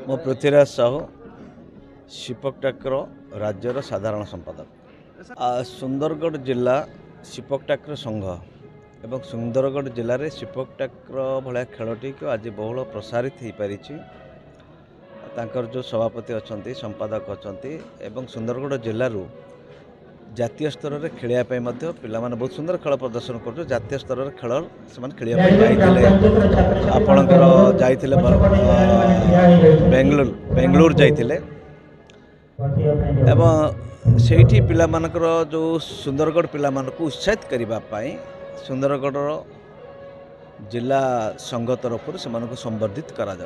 मो पृथ्वीराज साहू शिपकटाकर राज्यर साधारण संपादक। सुंदरगढ़ जिला शिपकटाकर संघ एवं सुंदरगढ़ जिले में शिपकटाकर भाया खेलटी को आज बहुल प्रसारित हो पारी। जो सभापति अच्छा संपादक अच्छा एवं सुंदरगढ़ जिलूर जातीय स्तर में खेलने पिला बहुत सुंदर खेल प्रदर्शन कर जातीय स्तर में खेल से खेलने आपणकर जाइए बेंगलुरु जाइए एवं से पिला जो सुंदरगढ़ पिला उत्साहित करने सुंदरगढ़ जिला संघ तरफ से संबर्धित करा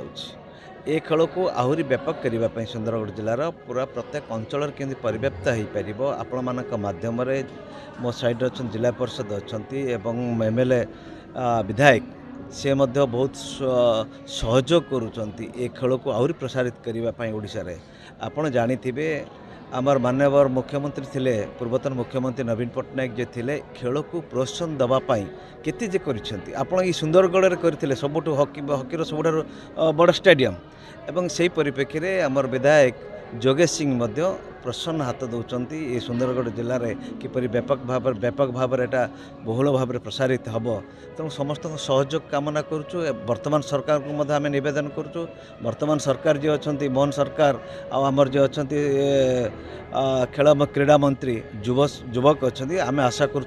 ए खेल को आहरी व्यापक करने सुंदरगढ़ जिलार पूरा प्रत्येक अंचल केमती परिव्याप्त हो पार आपण माध्यम मो साइड अच्छा जिला परिषद अच्छा एमएलए विधायक से बहुत सहयोग करुँच ए खेल को आहरी प्रसारित करने ओडिशा रे। आपण जानी थे आमर माननीय मुख्यमंत्री थिले पूर्वतन मुख्यमंत्री नवीन पट्टनायक जे थिले खेल को प्रोत्साहन दवापाई केते जे करिसेंती आपण ई सुंदरगढ़ रे करथिले सबुठ हॉकी सबुठ बड़ स्टेडियम एवं से परिप्रेक्षी रे आमर विधायक जोगेश सिंह मध्य प्रसन्न हाथ दौरान ये सुंदरगढ़ जिले में किपरि व्यापक भाव एटा बहुल भाव में प्रसारित हम तेणु समस्त सहयोग कामना करुचु। वर्तमान सरकार को मध्य आम नवेदन करुचु वर्तमान सरकार जी अच्छा मोहन सरकार आमर जो अच्छा खेल क्रीड़ा मंत्री युवक अच्छा आम आशा करूँ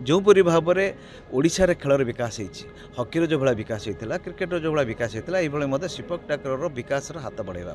जो परी भाव में ओडिशा रे खेलर विकास होती हॉकी जो भाया विकास होता क्रिकेट जो भाया विकास होता ये शिपकटाकर विकास हाथ बढ़ाइबा।